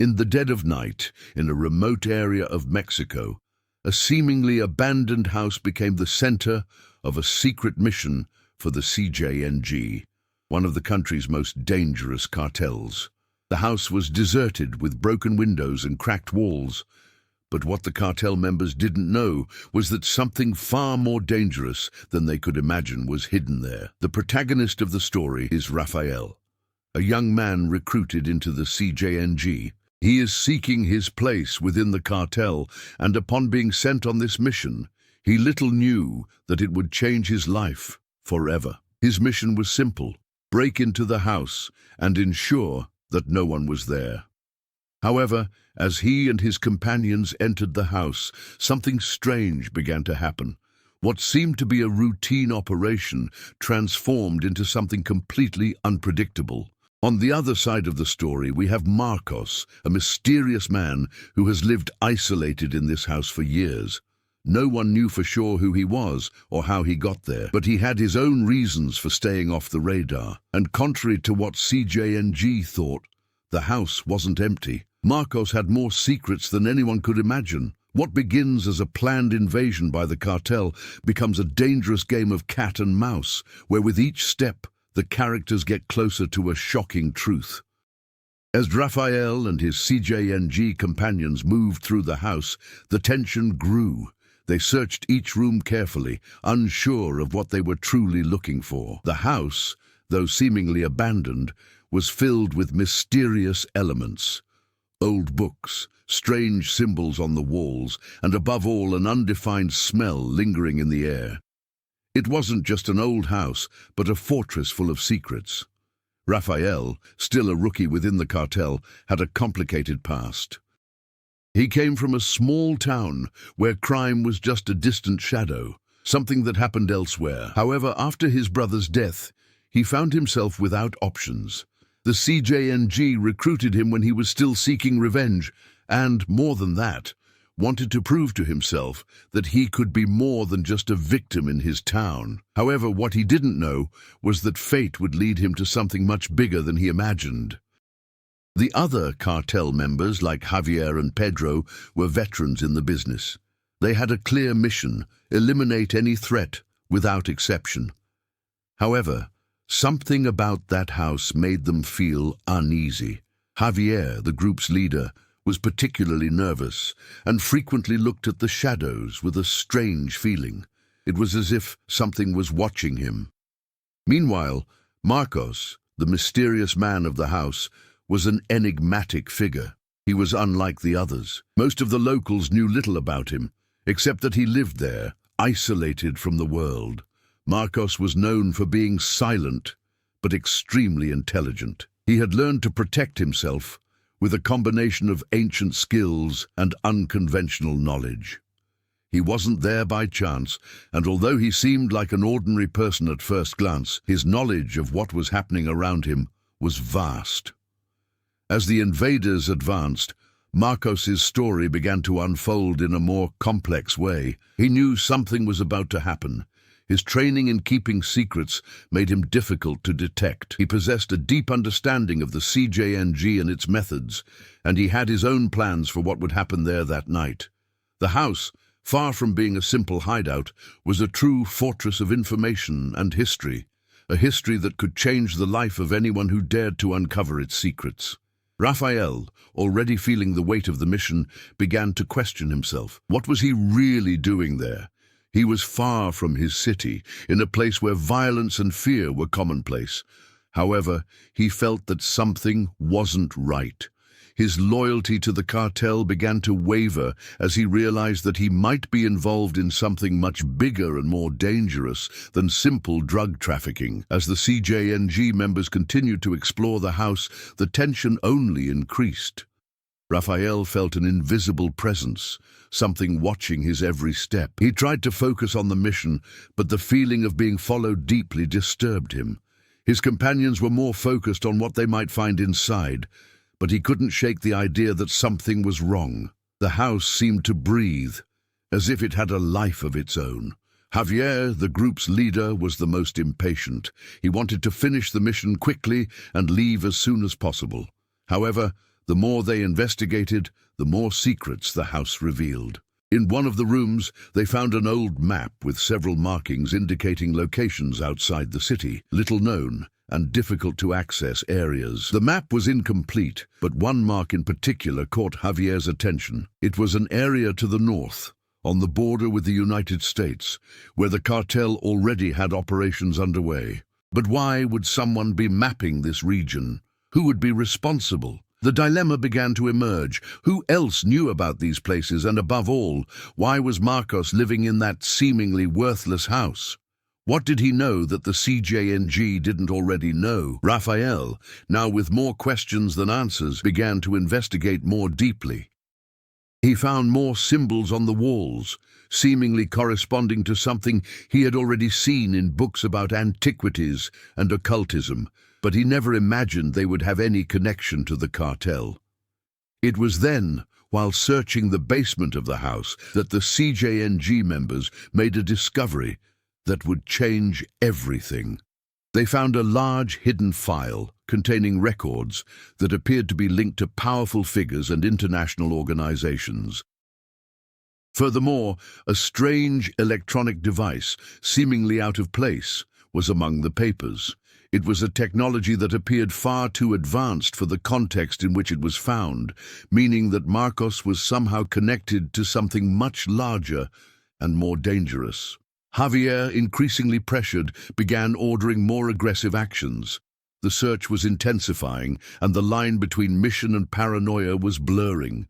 In the dead of night, in a remote area of Mexico, a seemingly abandoned house became the center of a secret mission for the CJNG, one of the country's most dangerous cartels. The house was deserted with broken windows and cracked walls, but what the cartel members didn't know was that something far more dangerous than they could imagine was hidden there. The protagonist of the story is Rafael, a young man recruited into the CJNG. He is seeking his place within the cartel, and upon being sent on this mission, he little knew that it would change his life forever. His mission was simple: break into the house and ensure that no one was there. However, as he and his companions entered the house, something strange began to happen. What seemed to be a routine operation transformed into something completely unpredictable. On the other side of the story, we have Marcos, a mysterious man who has lived isolated in this house for years. No one knew for sure who he was or how he got there, but he had his own reasons for staying off the radar. And contrary to what CJNG thought, the house wasn't empty. Marcos had more secrets than anyone could imagine. What begins as a planned invasion by the cartel becomes a dangerous game of cat and mouse, where with each step, the characters get closer to a shocking truth. As Rafael and his CJNG companions moved through the house, the tension grew. They searched each room carefully, unsure of what they were truly looking for. The house, though seemingly abandoned, was filled with mysterious elements. Old books, strange symbols on the walls, and above all an undefined smell lingering in the air. It wasn't just an old house, but a fortress full of secrets. Rafael, still a rookie within the cartel, had a complicated past. He came from a small town where crime was just a distant shadow, something that happened elsewhere. However, after his brother's death, he found himself without options. The CJNG recruited him when he was still seeking revenge, and, more than that, wanted to prove to himself that he could be more than just a victim in his town. However, what he didn't know was that fate would lead him to something much bigger than he imagined. The other cartel members, like Javier and Pedro, were veterans in the business. They had a clear mission: eliminate any threat, without exception. However, something about that house made them feel uneasy. Javier, the group's leader, was particularly nervous and frequently looked at the shadows with a strange feeling. It was as if something was watching him. Meanwhile, Marcos, the mysterious man of the house, was an enigmatic figure. He was unlike the others. Most of the locals knew little about him, except that he lived there, isolated from the world. Marcos was known for being silent, but extremely intelligent. He had learned to protect himself with a combination of ancient skills and unconventional knowledge. He wasn't there by chance, and although he seemed like an ordinary person at first glance, his knowledge of what was happening around him was vast. As the invaders advanced, Marcos's story began to unfold in a more complex way. He knew something was about to happen. His training in keeping secrets made him difficult to detect. He possessed a deep understanding of the CJNG and its methods, and he had his own plans for what would happen there that night. The house, far from being a simple hideout, was a true fortress of information and history, a history that could change the life of anyone who dared to uncover its secrets. Rafael, already feeling the weight of the mission, began to question himself. What was he really doing there? He was far from his city, in a place where violence and fear were commonplace. However, he felt that something wasn't right. His loyalty to the cartel began to waver as he realized that he might be involved in something much bigger and more dangerous than simple drug trafficking. As the CJNG members continued to explore the house, the tension only increased. Rafael felt an invisible presence, something watching his every step. He tried to focus on the mission, but the feeling of being followed deeply disturbed him. His companions were more focused on what they might find inside, but he couldn't shake the idea that something was wrong. The house seemed to breathe, as if it had a life of its own. Javier, the group's leader, was the most impatient. He wanted to finish the mission quickly and leave as soon as possible. However, The more they investigated, the more secrets the house revealed. In one of the rooms, they found an old map with several markings indicating locations outside the city, little known and difficult to access areas. The map was incomplete, but one mark in particular caught Javier's attention. It was an area to the north, on the border with the United States, where the cartel already had operations underway. But why would someone be mapping this region? Who would be responsible? The dilemma began to emerge. Who else knew about these places, and above all, why was Marcos living in that seemingly worthless house? What did he know that the CJNG didn't already know? Rafael, now with more questions than answers, began to investigate more deeply. He found more symbols on the walls, seemingly corresponding to something he had already seen in books about antiquities and occultism, but he never imagined they would have any connection to the cartel. It was then, while searching the basement of the house, that the CJNG members made a discovery that would change everything. They found a large hidden file containing records that appeared to be linked to powerful figures and international organizations. Furthermore, a strange electronic device, seemingly out of place, was among the papers. It was a technology that appeared far too advanced for the context in which it was found, meaning that Marcos was somehow connected to something much larger and more dangerous. Javier, increasingly pressured, began ordering more aggressive actions. The search was intensifying, and the line between mission and paranoia was blurring.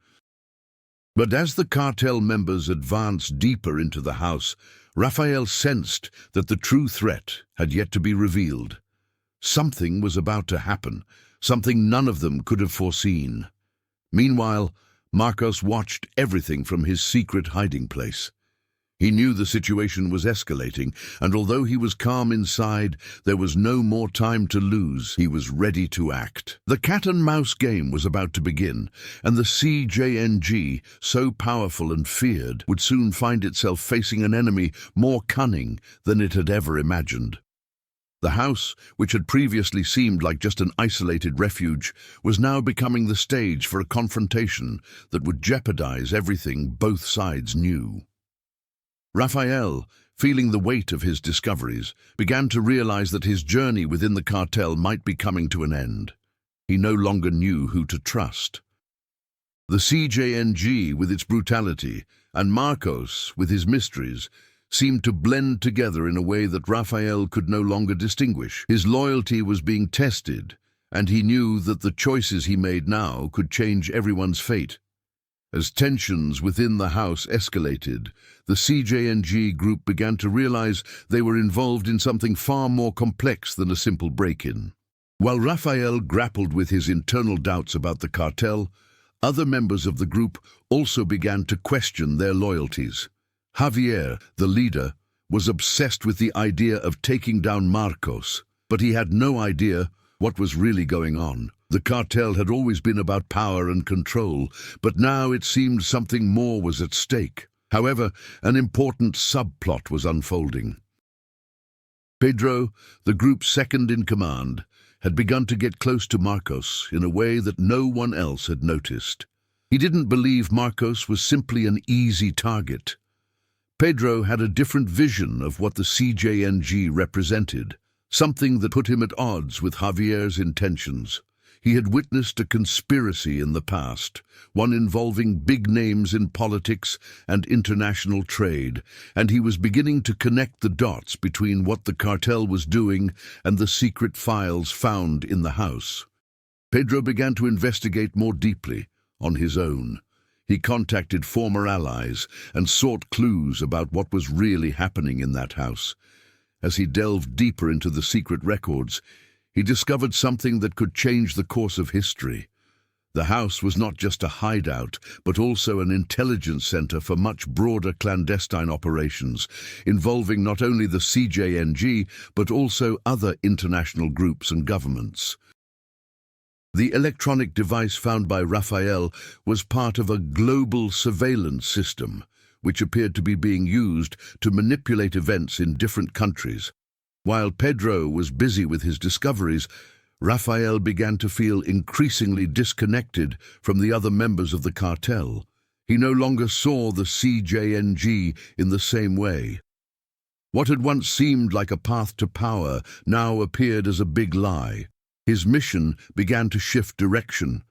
But as the cartel members advanced deeper into the house, Rafael sensed that the true threat had yet to be revealed. Something was about to happen, something none of them could have foreseen. Meanwhile, Marcos watched everything from his secret hiding place. He knew the situation was escalating, and although he was calm inside, there was no more time to lose. He was ready to act. The cat-and-mouse game was about to begin, and the CJNG, so powerful and feared, would soon find itself facing an enemy more cunning than it had ever imagined. The house, which had previously seemed like just an isolated refuge, was now becoming the stage for a confrontation that would jeopardize everything both sides knew. Rafael, feeling the weight of his discoveries, began to realize that his journey within the cartel might be coming to an end. He no longer knew who to trust. The CJNG, with its brutality, and Marcos, with his mysteries, seemed to blend together in a way that Rafael could no longer distinguish. His loyalty was being tested, and he knew that the choices he made now could change everyone's fate. As tensions within the house escalated, the CJNG group began to realize they were involved in something far more complex than a simple break-in. While Rafael grappled with his internal doubts about the cartel, other members of the group also began to question their loyalties. Javier, the leader, was obsessed with the idea of taking down Marcos, but he had no idea what was really going on. The cartel had always been about power and control, but now it seemed something more was at stake. However, an important subplot was unfolding. Pedro, the group's second in command, had begun to get close to Marcos in a way that no one else had noticed. He didn't believe Marcos was simply an easy target. Pedro had a different vision of what the CJNG represented, something that put him at odds with Javier's intentions. He had witnessed a conspiracy in the past, one involving big names in politics and international trade, and he was beginning to connect the dots between what the cartel was doing and the secret files found in the house. Pedro began to investigate more deeply, on his own. He contacted former allies and sought clues about what was really happening in that house. As he delved deeper into the secret records, he discovered something that could change the course of history. The house was not just a hideout, but also an intelligence center for much broader clandestine operations, involving not only the CJNG, but also other international groups and governments. The electronic device found by Rafael was part of a global surveillance system, which appeared to be being used to manipulate events in different countries. While Pedro was busy with his discoveries, Raphael began to feel increasingly disconnected from the other members of the cartel. He no longer saw the CJNG in the same way. What had once seemed like a path to power now appeared as a big lie. His mission began to shift direction.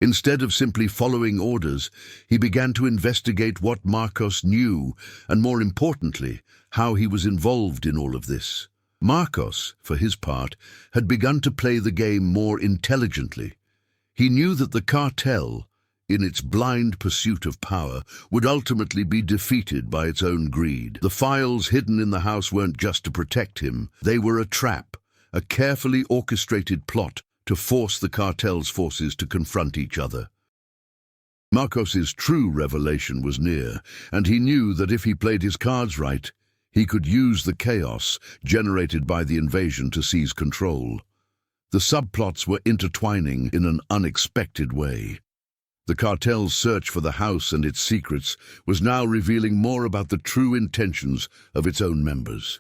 Instead of simply following orders, he began to investigate what Marcos knew, and more importantly, how he was involved in all of this. Marcos, for his part, had begun to play the game more intelligently. He knew that the cartel, in its blind pursuit of power, would ultimately be defeated by its own greed. The files hidden in the house weren't just to protect him. They were a trap, a carefully orchestrated plot to force the cartel's forces to confront each other. Marcos's true revelation was near, and he knew that if he played his cards right, he could use the chaos generated by the invasion to seize control. The subplots were intertwining in an unexpected way. The cartel's search for the house and its secrets was now revealing more about the true intentions of its own members.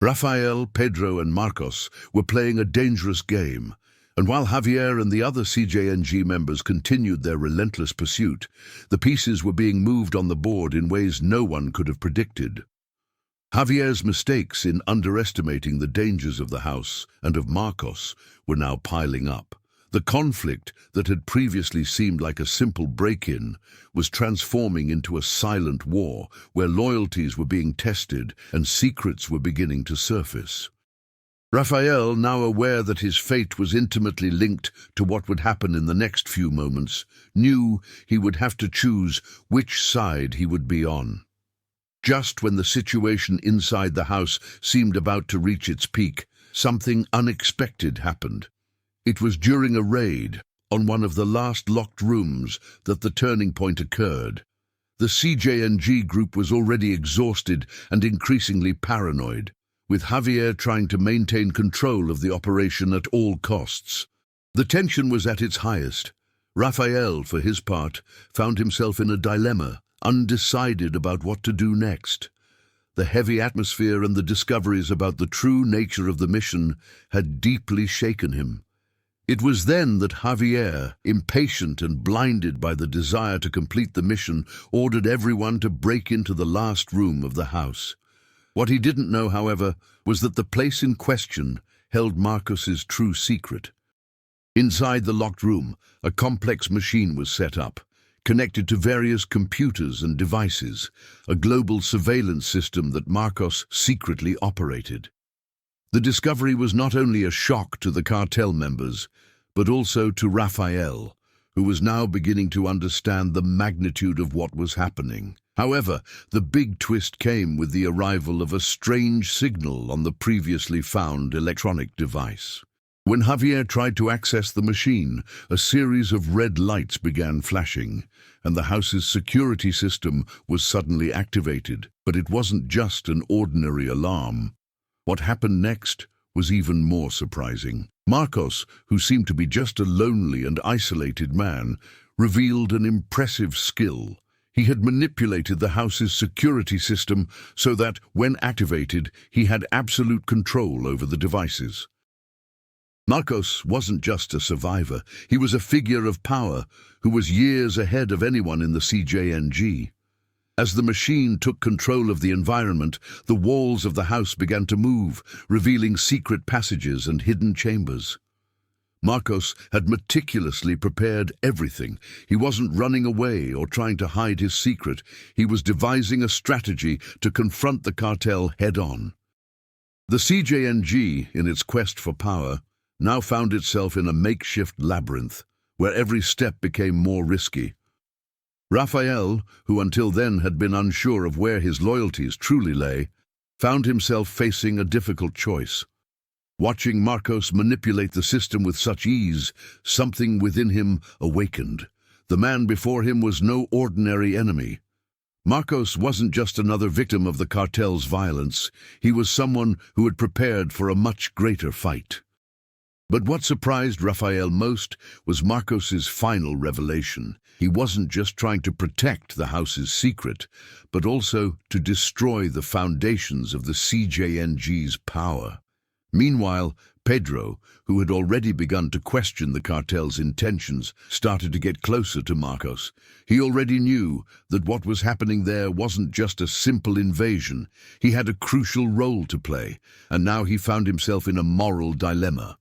Raphael, Pedro, and Marcos were playing a dangerous game, and while Javier and the other CJNG members continued their relentless pursuit, the pieces were being moved on the board in ways no one could have predicted. Javier's mistakes in underestimating the dangers of the house and of Marcos were now piling up. The conflict that had previously seemed like a simple break-in was transforming into a silent war where loyalties were being tested and secrets were beginning to surface. Raphael, now aware that his fate was intimately linked to what would happen in the next few moments, knew he would have to choose which side he would be on. Just when the situation inside the house seemed about to reach its peak, something unexpected happened. It was during a raid on one of the last locked rooms that the turning point occurred. The CJNG group was already exhausted and increasingly paranoid, with Javier trying to maintain control of the operation at all costs. The tension was at its highest. Raphael, for his part, found himself in a dilemma, undecided about what to do next. The heavy atmosphere and the discoveries about the true nature of the mission had deeply shaken him. It was then that Javier, impatient and blinded by the desire to complete the mission, ordered everyone to break into the last room of the house. What he didn't know, however, was that the place in question held Marcos's true secret. Inside the locked room, a complex machine was set up, connected to various computers and devices, a global surveillance system that Marcos secretly operated. The discovery was not only a shock to the cartel members, but also to Raphael, who was now beginning to understand the magnitude of what was happening. However, the big twist came with the arrival of a strange signal on the previously found electronic device. When Javier tried to access the machine, a series of red lights began flashing, and the house's security system was suddenly activated. But it wasn't just an ordinary alarm. What happened next was even more surprising. Marcos, who seemed to be just a lonely and isolated man, revealed an impressive skill. He had manipulated the house's security system so that, when activated, he had absolute control over the devices. Marcos wasn't just a survivor, he was a figure of power who was years ahead of anyone in the CJNG. As the machine took control of the environment, the walls of the house began to move, revealing secret passages and hidden chambers. Marcos had meticulously prepared everything. He wasn't running away or trying to hide his secret. He was devising a strategy to confront the cartel head-on. The CJNG, in its quest for power, now found itself in a makeshift labyrinth, where every step became more risky. Raphael, who until then had been unsure of where his loyalties truly lay, found himself facing a difficult choice. Watching Marcos manipulate the system with such ease, something within him awakened. The man before him was no ordinary enemy. Marcos wasn't just another victim of the cartel's violence. He was someone who had prepared for a much greater fight. But what surprised Raphael most was Marcos's final revelation. He wasn't just trying to protect the house's secret, but also to destroy the foundations of the CJNG's power. Meanwhile, Pedro, who had already begun to question the cartel's intentions, started to get closer to Marcos. He already knew that what was happening there wasn't just a simple invasion. He had a crucial role to play, and now he found himself in a moral dilemma.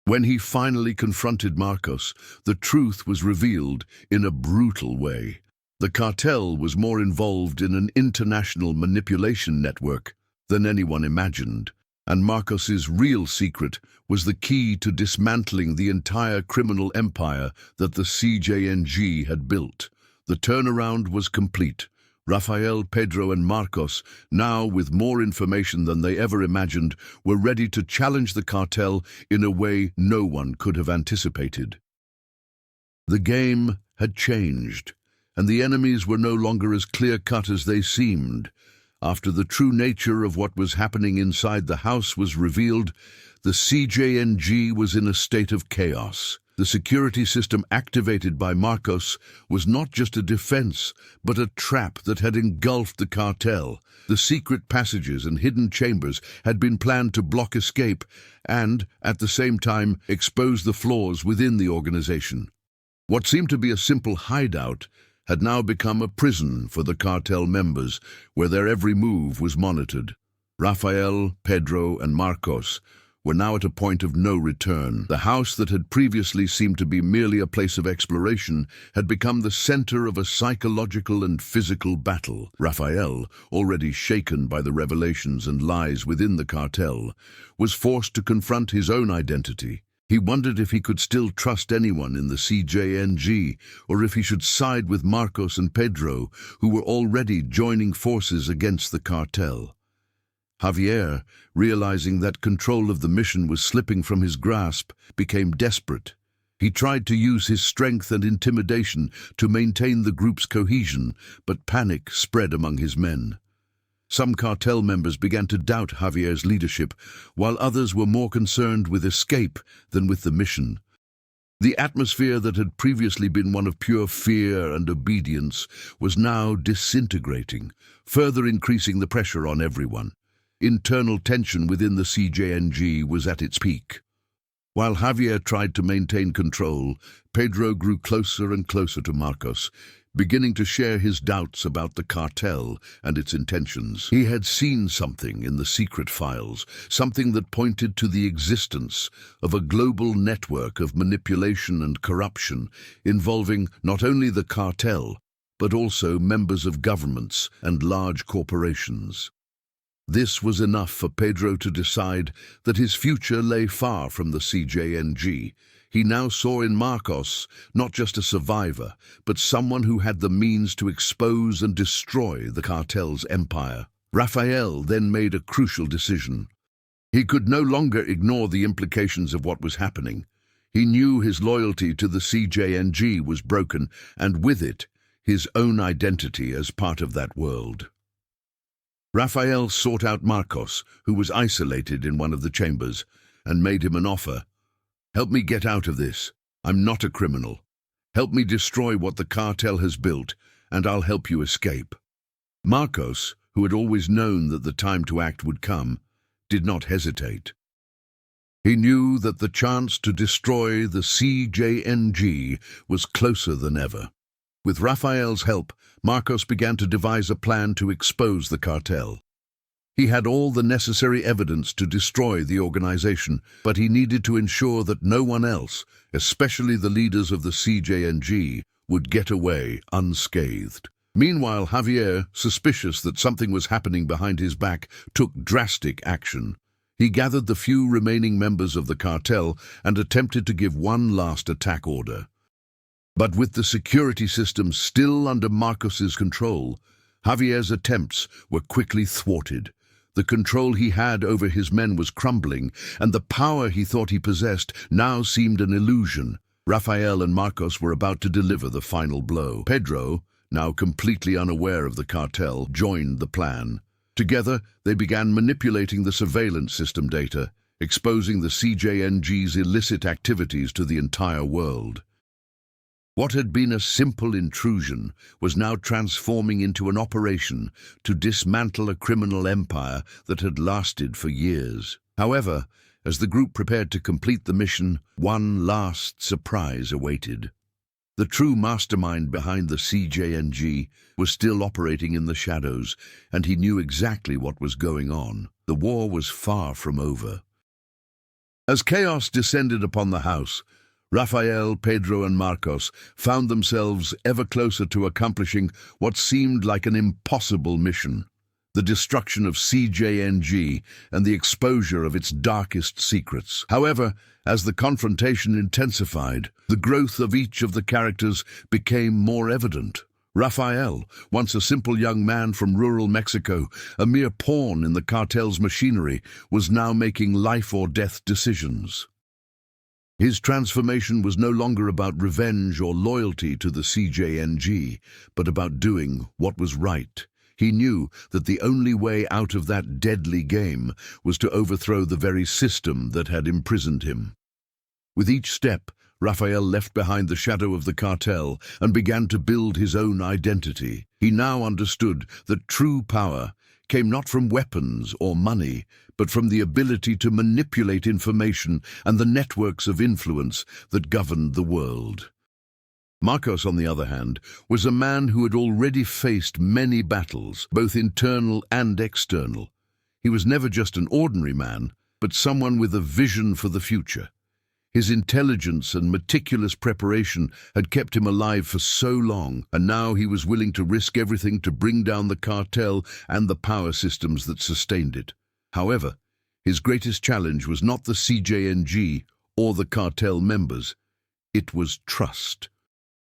When he finally confronted Marcos, the truth was revealed in a brutal way. The cartel was more involved in an international manipulation network than anyone imagined, and Marcos's real secret was the key to dismantling the entire criminal empire that the CJNG had built. The turnaround was complete. Rafael, Pedro, and Marcos, now with more information than they ever imagined, were ready to challenge the cartel in a way no one could have anticipated. The game had changed, and the enemies were no longer as clear-cut as they seemed. After the true nature of what was happening inside the house was revealed, the CJNG was in a state of chaos. The security system activated by Marcos was not just a defense, but a trap that had engulfed the cartel. The secret passages and hidden chambers had been planned to block escape and, at the same time, expose the flaws within the organization. What seemed to be a simple hideout had now become a prison for the cartel members, where their every move was monitored. Rafael, Pedro, and Marcos were now at a point of no return. The house that had previously seemed to be merely a place of exploration had become the center of a psychological and physical battle. Rafael, already shaken by the revelations and lies within the cartel, was forced to confront his own identity. He wondered if he could still trust anyone in the CJNG, or if he should side with Marcos and Pedro, who were already joining forces against the cartel. Javier, realizing that control of the mission was slipping from his grasp, became desperate. He tried to use his strength and intimidation to maintain the group's cohesion, but panic spread among his men. Some cartel members began to doubt Javier's leadership, while others were more concerned with escape than with the mission. The atmosphere that had previously been one of pure fear and obedience was now disintegrating, further increasing the pressure on everyone. Internal tension within the CJNG was at its peak. While Javier tried to maintain control, Pedro grew closer and closer to Marcos, beginning to share his doubts about the cartel and its intentions. He had seen something in the secret files, something that pointed to the existence of a global network of manipulation and corruption involving not only the cartel, but also members of governments and large corporations. This was enough for Pedro to decide that his future lay far from the CJNG. He now saw in Marcos not just a survivor, but someone who had the means to expose and destroy the cartel's empire. Rafael then made a crucial decision. He could no longer ignore the implications of what was happening. He knew his loyalty to the CJNG was broken, and with it, his own identity as part of that world. Rafael sought out Marcos, who was isolated in one of the chambers, and made him an offer. "Help me get out of this. I'm not a criminal. Help me destroy what the cartel has built, and I'll help you escape." Marcos, who had always known that the time to act would come, did not hesitate. He knew that the chance to destroy the CJNG was closer than ever. With Rafael's help, Marcos began to devise a plan to expose the cartel. He had all the necessary evidence to destroy the organization, but he needed to ensure that no one else, especially the leaders of the CJNG, would get away unscathed. Meanwhile, Javier, suspicious that something was happening behind his back, took drastic action. He gathered the few remaining members of the cartel and attempted to give one last attack order. But with the security system still under Marcos's control, Javier's attempts were quickly thwarted. The control he had over his men was crumbling, and the power he thought he possessed now seemed an illusion. Rafael and Marcos were about to deliver the final blow. Pedro, now completely unaware of the cartel, joined the plan. Together, they began manipulating the surveillance system data, exposing the CJNG's illicit activities to the entire world. What had been a simple intrusion was now transforming into an operation to dismantle a criminal empire that had lasted for years. However, As the group prepared to complete the mission, one last surprise awaited. The true mastermind behind the CJNG was still operating in the shadows, and he knew exactly what was going on. The war was far from over. As chaos descended upon the house, Rafael, Pedro, and Marcos found themselves ever closer to accomplishing what seemed like an impossible mission: the destruction of CJNG and the exposure of its darkest secrets. However, as the confrontation intensified, the growth of each of the characters became more evident. Rafael, once a simple young man from rural Mexico, a mere pawn in the cartel's machinery, was now making life-or-death decisions. His transformation was no longer about revenge or loyalty to the CJNG, but about doing what was right. He knew that the only way out of that deadly game was to overthrow the very system that had imprisoned him. With each step, Rafael left behind the shadow of the cartel and began to build his own identity. He now understood that true power came not from weapons or money, but from the ability to manipulate information and the networks of influence that governed the world. Marcos, on the other hand, was a man who had already faced many battles, both internal and external. He was never just an ordinary man, but someone with a vision for the future. His intelligence and meticulous preparation had kept him alive for so long, and now he was willing to risk everything to bring down the cartel and the power systems that sustained it. However, his greatest challenge was not the CJNG or the cartel members. It was trust.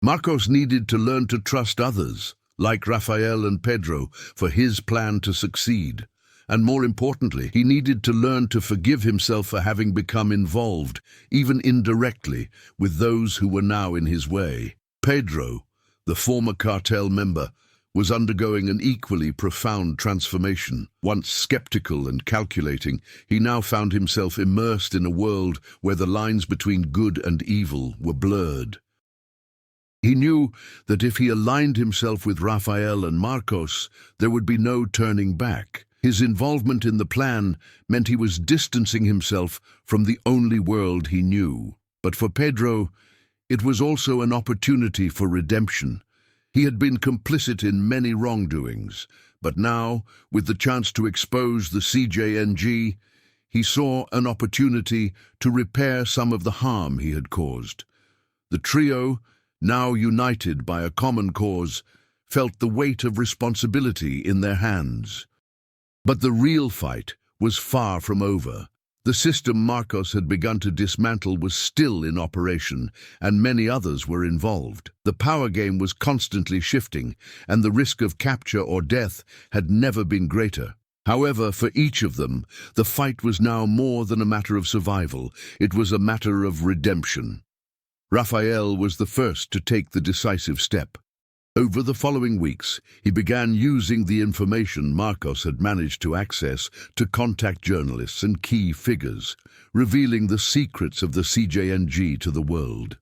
Marcos needed to learn to trust others, like Rafael and Pedro, for his plan to succeed. And more importantly, he needed to learn to forgive himself for having become involved, even indirectly, with those who were now in his way. Pedro, the former cartel member, was undergoing an equally profound transformation. Once skeptical and calculating, he now found himself immersed in a world where the lines between good and evil were blurred. He knew that if he aligned himself with Rafael and Marcos, there would be no turning back. His involvement in the plan meant he was distancing himself from the only world he knew. But for Pedro, it was also an opportunity for redemption. He had been complicit in many wrongdoings, but now, with the chance to expose the CJNG, he saw an opportunity to repair some of the harm he had caused. The trio, now united by a common cause, felt the weight of responsibility in their hands. But the real fight was far from over. The system Marcos had begun to dismantle was still in operation, and many others were involved. The power game was constantly shifting, and the risk of capture or death had never been greater. However, for each of them, the fight was now more than a matter of survival. It was a matter of redemption. Rafael was the first to take the decisive step. Over the following weeks, he began using the information Marcos had managed to access to contact journalists and key figures, revealing the secrets of the CJNG to the world.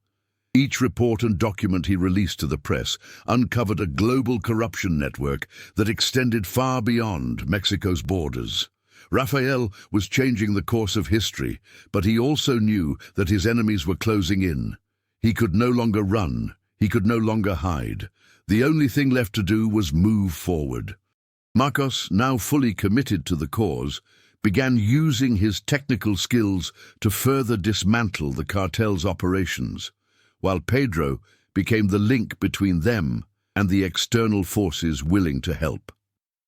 Each report and document he released to the press uncovered a global corruption network that extended far beyond Mexico's borders. Rafael was changing the course of history, but he also knew that his enemies were closing in. He could no longer run. He could no longer hide. The only thing left to do was move forward. Marcos, now fully committed to the cause, began using his technical skills to further dismantle the cartel's operations, while Pedro became the link between them and the external forces willing to help.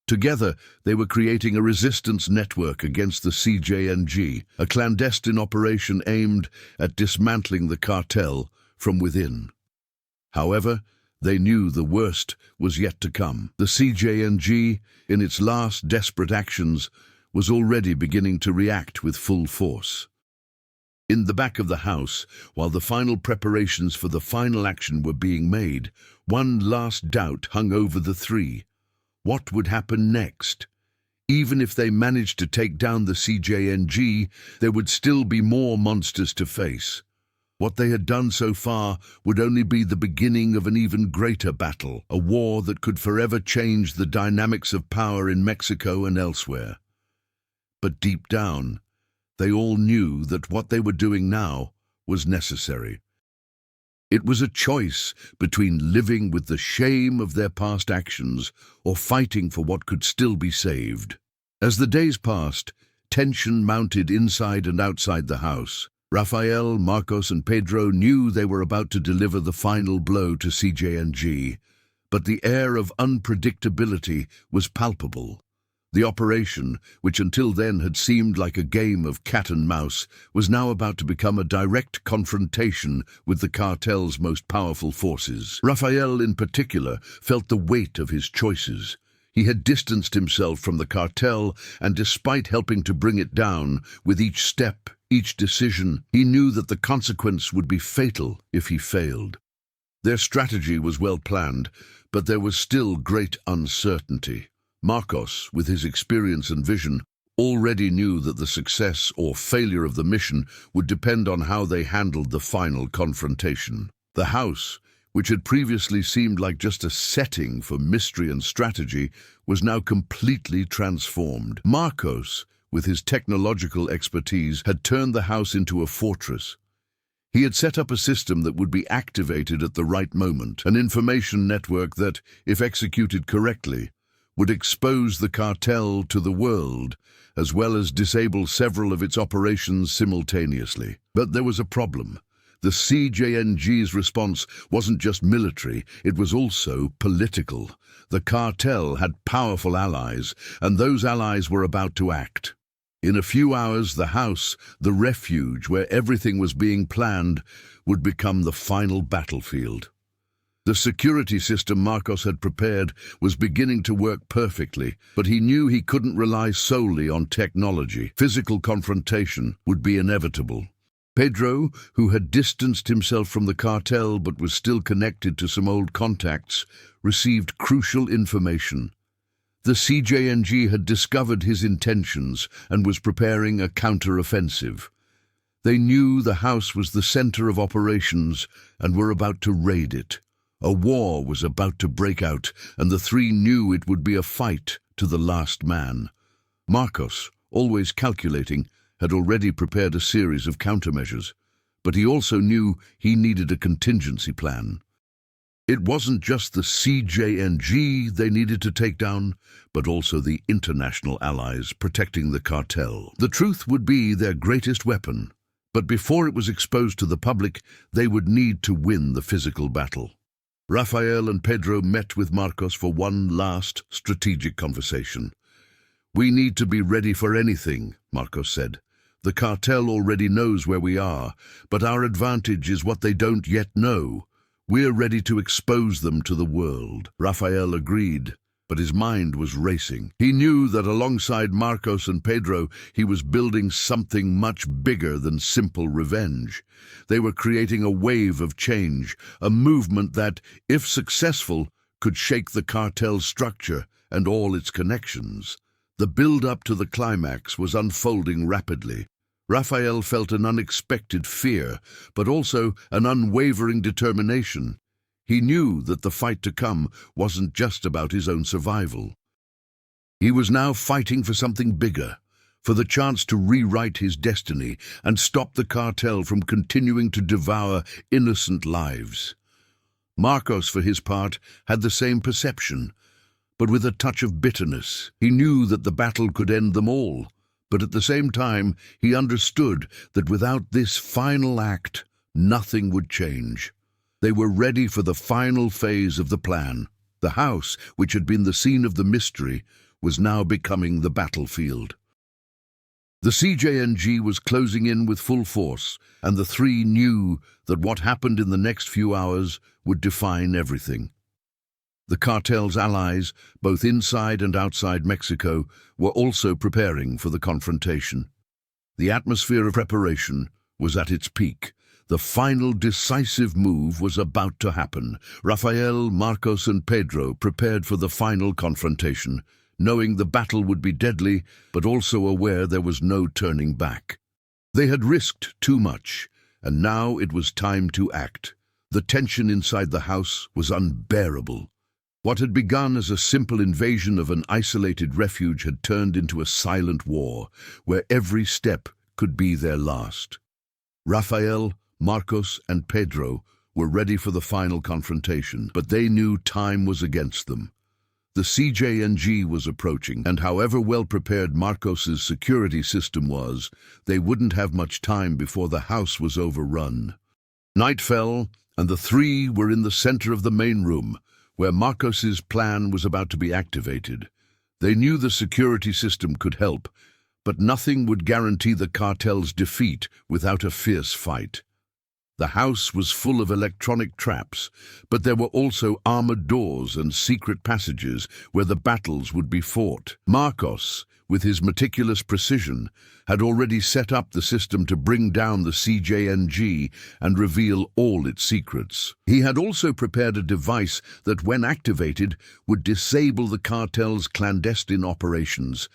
Together, they were creating a resistance network against the CJNG, a clandestine operation aimed at dismantling the cartel from within. However, they knew the worst was yet to come. The CJNG, in its last desperate actions, was already beginning to react with full force. In the back of the house, while the final preparations for the final action were being made, one last doubt hung over the three. What would happen next? Even if they managed to take down the CJNG, there would still be more monsters to face. What they had done so far would only be the beginning of an even greater battle, a war that could forever change the dynamics of power in Mexico and elsewhere. But deep down, They all knew that what they were doing now was necessary. It was a choice between living with the shame of their past actions or fighting for what could still be saved. As the days passed, tension mounted inside and outside the house. Rafael, Marcos, and Pedro knew they were about to deliver the final blow to CJNG, but the air of unpredictability was palpable. The operation, which until then had seemed like a game of cat and mouse, was now about to become a direct confrontation with the cartel's most powerful forces. Rafael, in particular, felt the weight of his choices. He had distanced himself from the cartel, and despite helping to bring it down, with each step, each decision, he knew that the consequence would be fatal if he failed. Their strategy was well planned, but there was still great uncertainty. Marcos, with his experience and vision, already knew that the success or failure of the mission would depend on how they handled the final confrontation. The house, which had previously seemed like just a setting for mystery and strategy, was now completely transformed. Marcos, with his technological expertise, had turned the house into a fortress. He had set up a system that would be activated at the right moment, an information network that, if executed correctly, would expose the cartel to the world, as well as disable several of its operations simultaneously. But there was a problem. The CJNG's response wasn't just military, it was also political. The cartel had powerful allies, and those allies were about to act. In a few hours, the house, the refuge where everything was being planned, would become the final battlefield. The security system Marcos had prepared was beginning to work perfectly, but he knew he couldn't rely solely on technology. Physical confrontation would be inevitable. Pedro, who had distanced himself from the cartel but was still connected to some old contacts, received crucial information. The CJNG had discovered his intentions and was preparing a counter-offensive. They knew the house was the center of operations and were about to raid it. A war was about to break out, and the three knew it would be a fight to the last man. Marcos, always calculating, had already prepared a series of countermeasures, but he also knew he needed a contingency plan. It wasn't just the CJNG they needed to take down, but also the international allies protecting the cartel. The truth would be their greatest weapon, but before it was exposed to the public, they would need to win the physical battle. Rafael and Pedro met with Marcos for one last strategic conversation. "We need to be ready for anything," Marcos said. "The cartel already knows where we are, but our advantage is what they don't yet know. We're ready to expose them to the world." Rafael agreed, but his mind was racing. He knew that alongside Marcos and Pedro, he was building something much bigger than simple revenge. They were creating a wave of change, a movement that, if successful, could shake the cartel's structure and all its connections. The build-up to the climax was unfolding rapidly. Rafael felt an unexpected fear, but also an unwavering determination. He knew that the fight to come wasn't just about his own survival. He was now fighting for something bigger, for the chance to rewrite his destiny and stop the cartel from continuing to devour innocent lives. Marcos, for his part, had the same perception, but with a touch of bitterness. He knew that the battle could end them all, but at the same time, he understood that without this final act, nothing would change. They were ready for the final phase of the plan. The house, which had been the scene of the mystery, was now becoming the battlefield. The CJNG was closing in with full force, and the three knew that what happened in the next few hours would define everything. The cartel's allies, both inside and outside Mexico, were also preparing for the confrontation. The atmosphere of preparation was at its peak. The final decisive move was about to happen. Rafael, Marcos, and Pedro prepared for the final confrontation, knowing the battle would be deadly, but also aware there was no turning back. They had risked too much, and now it was time to act. The tension inside the house was unbearable. What had begun as a simple invasion of an isolated refuge had turned into a silent war, where every step could be their last. Rafael, Marcos, and Pedro were ready for the final confrontation, but they knew time was against them. The CJNG was approaching, and however well-prepared Marcos's security system was, they wouldn't have much time before the house was overrun. Night fell, and the three were in the center of the main room, where Marcos's plan was about to be activated. They knew the security system could help, but nothing would guarantee the cartel's defeat without a fierce fight. The house was full of electronic traps, but there were also armored doors and secret passages where the battles would be fought. Marcos, with his meticulous precision, had already set up the system to bring down the CJNG and reveal all its secrets. He had also prepared a device that, when activated, would disable the cartel's clandestine operations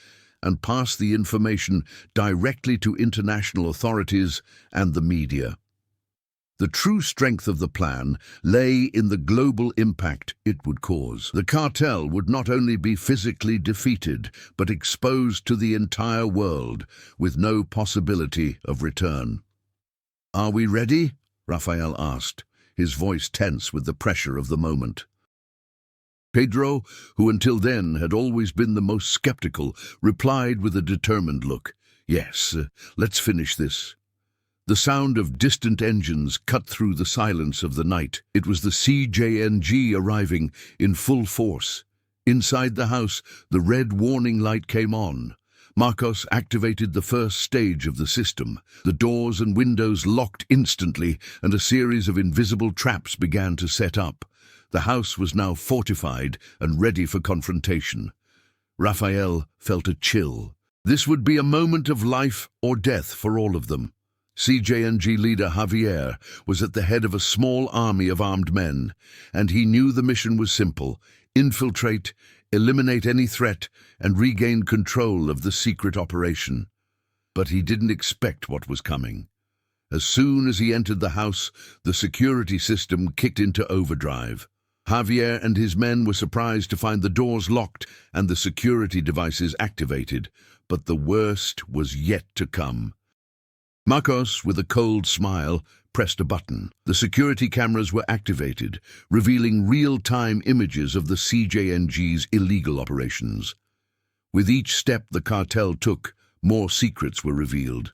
and pass the information directly to international authorities and the media. The true strength of the plan lay in the global impact it would cause. The cartel would not only be physically defeated, but exposed to the entire world, with no possibility of return. "Are we ready?" Rafael asked, his voice tense with the pressure of the moment. Pedro, who until then had always been the most skeptical, replied with a determined look. "Yes, let's finish this." The sound of distant engines cut through the silence of the night. It was the CJNG arriving in full force. Inside the house, the red warning light came on. Marcos activated the first stage of the system. The doors and windows locked instantly, and a series of invisible traps began to set up. The house was now fortified and ready for confrontation. Rafael felt a chill. This would be a moment of life or death for all of them. CJNG leader Javier was at the head of a small army of armed men, and he knew the mission was simple: infiltrate, eliminate any threat, and regain control of the secret operation. But he didn't expect what was coming. As soon as he entered the house, the security system kicked into overdrive. Javier and his men were surprised to find the doors locked and the security devices activated, but the worst was yet to come. Marcos, with a cold smile, pressed a button. The security cameras were activated, revealing real-time images of the CJNG's illegal operations. With each step the cartel took, more secrets were revealed.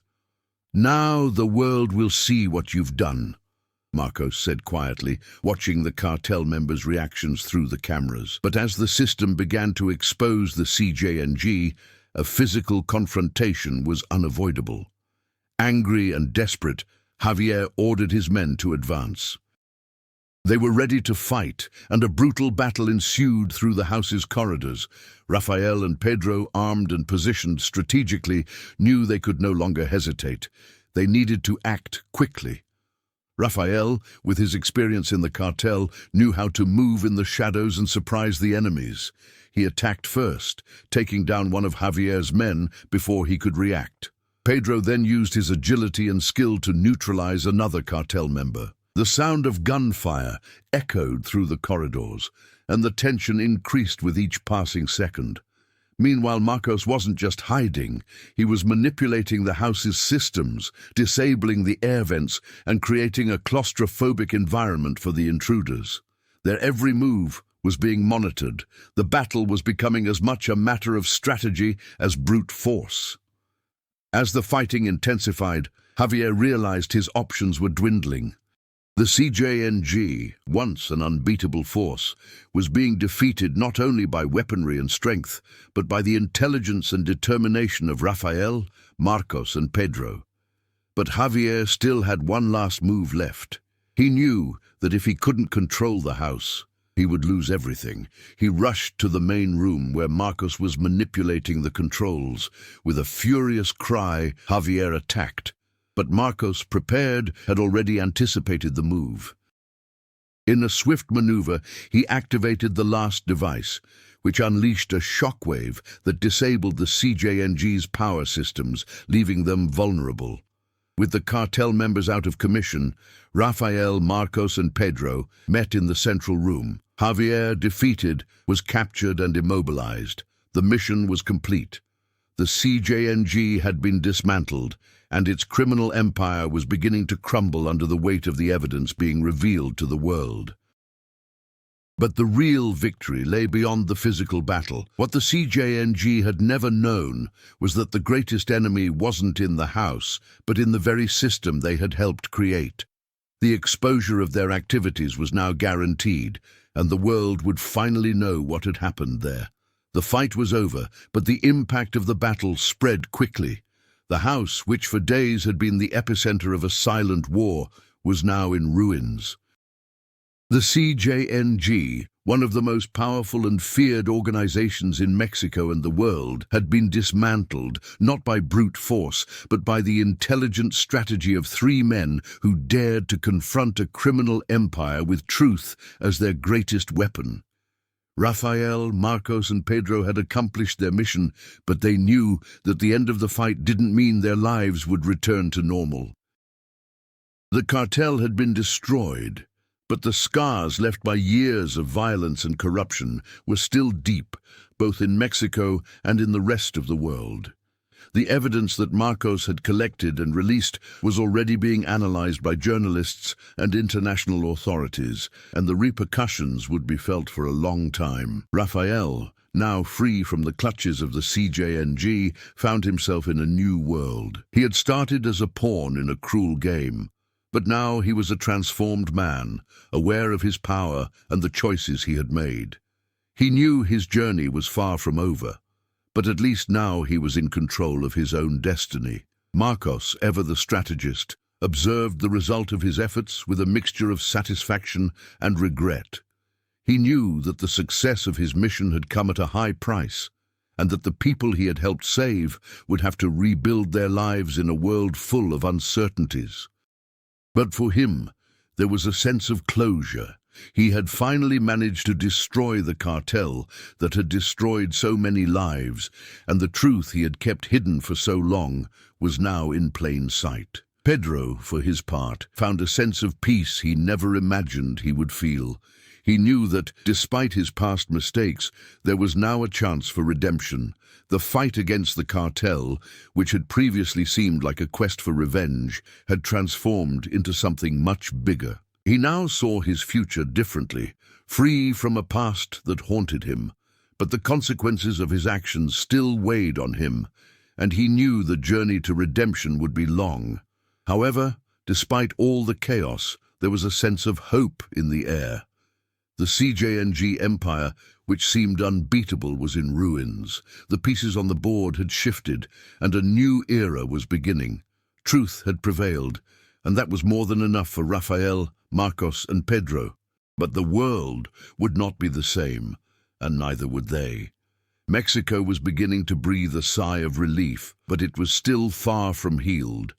"Now the world will see what you've done," Marcos said quietly, watching the cartel members' reactions through the cameras. But as the system began to expose the CJNG, a physical confrontation was unavoidable. Angry and desperate, Javier ordered his men to advance. They were ready to fight, and a brutal battle ensued through the house's corridors. Rafael and Pedro, armed and positioned strategically, knew they could no longer hesitate. They needed to act quickly. Rafael, with his experience in the cartel, knew how to move in the shadows and surprise the enemies. He attacked first, taking down one of Javier's men before he could react. Pedro then used his agility and skill to neutralize another cartel member. The sound of gunfire echoed through the corridors, and the tension increased with each passing second. Meanwhile, Marcos wasn't just hiding. He was manipulating the house's systems, disabling the air vents, and creating a claustrophobic environment for the intruders. Their every move was being monitored. The battle was becoming as much a matter of strategy as brute force. As the fighting intensified, Javier realized his options were dwindling. The CJNG, once an unbeatable force, was being defeated not only by weaponry and strength, but by the intelligence and determination of Rafael, Marcos, and Pedro. But Javier still had one last move left. He knew that if he couldn't control the house, he would lose everything. He rushed to the main room where Marcos was manipulating the controls. With a furious cry, Javier attacked. But Marcos, prepared, had already anticipated the move. In a swift maneuver, he activated the last device, which unleashed a shockwave that disabled the CJNG's power systems, leaving them vulnerable. With the cartel members out of commission, Rafael, Marcos, and Pedro met in the central room. Javier, defeated, was captured and immobilized. The mission was complete. The CJNG had been dismantled, and its criminal empire was beginning to crumble under the weight of the evidence being revealed to the world. But the real victory lay beyond the physical battle. What the CJNG had never known was that the greatest enemy wasn't in the house, but in the very system they had helped create. The exposure of their activities was now guaranteed, and the world would finally know what had happened there. The fight was over, but the impact of the battle spread quickly. The house, which for days had been the epicenter of a silent war, was now in ruins. The CJNG, one of the most powerful and feared organizations in Mexico and the world, had been dismantled, not by brute force, but by the intelligent strategy of three men who dared to confront a criminal empire with truth as their greatest weapon. Rafael, Marcos, and Pedro had accomplished their mission, but they knew that the end of the fight didn't mean their lives would return to normal. The cartel had been destroyed, but the scars left by years of violence and corruption were still deep, both in Mexico and in the rest of the world. The evidence that Marcos had collected and released was already being analyzed by journalists and international authorities, and the repercussions would be felt for a long time. Rafael, now free from the clutches of the CJNG, found himself in a new world. He had started as a pawn in a cruel game, but now he was a transformed man, aware of his power and the choices he had made. He knew his journey was far from over, but at least now he was in control of his own destiny. Marcos, ever the strategist, observed the result of his efforts with a mixture of satisfaction and regret. He knew that the success of his mission had come at a high price, and that the people he had helped save would have to rebuild their lives in a world full of uncertainties. But for him, there was a sense of closure. He had finally managed to destroy the cartel that had destroyed so many lives, and the truth he had kept hidden for so long was now in plain sight. Pedro, for his part, found a sense of peace he never imagined he would feel. He knew that, despite his past mistakes, there was now a chance for redemption. The fight against the cartel, which had previously seemed like a quest for revenge, had transformed into something much bigger. He now saw his future differently, free from a past that haunted him, but the consequences of his actions still weighed on him, and he knew the journey to redemption would be long. However, despite all the chaos, there was a sense of hope in the air. The CJNG empire, which seemed unbeatable, was in ruins. The pieces on the board had shifted, and a new era was beginning. Truth had prevailed, and that was more than enough for Rafael, Marcos, and Pedro. But the world would not be the same, and neither would they. Mexico was beginning to breathe a sigh of relief, but it was still far from healed.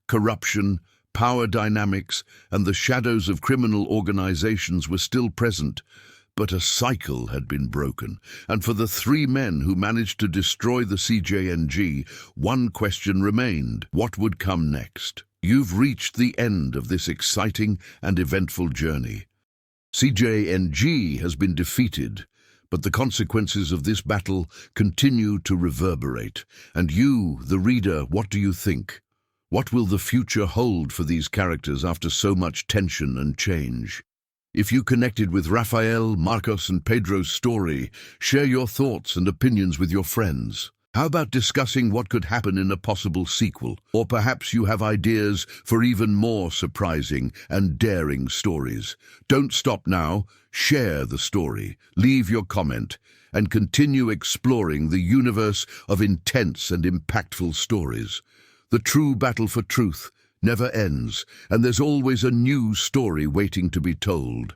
Corruption, power dynamics, and the shadows of criminal organizations were still present, but a cycle had been broken, and for the three men who managed to destroy the CJNG, one question remained: what would come next? You've reached the end of this exciting and eventful journey. CJNG has been defeated, but the consequences of this battle continue to reverberate. And you, the reader, what do you think? What will the future hold for these characters after so much tension and change? If you connected with Rafael, Marcos, and Pedro's story, share your thoughts and opinions with your friends. How about discussing what could happen in a possible sequel? Or perhaps you have ideas for even more surprising and daring stories. Don't stop now. Share the story, leave your comment, and continue exploring the universe of intense and impactful stories. The true battle for truth never ends, and there's always a new story waiting to be told.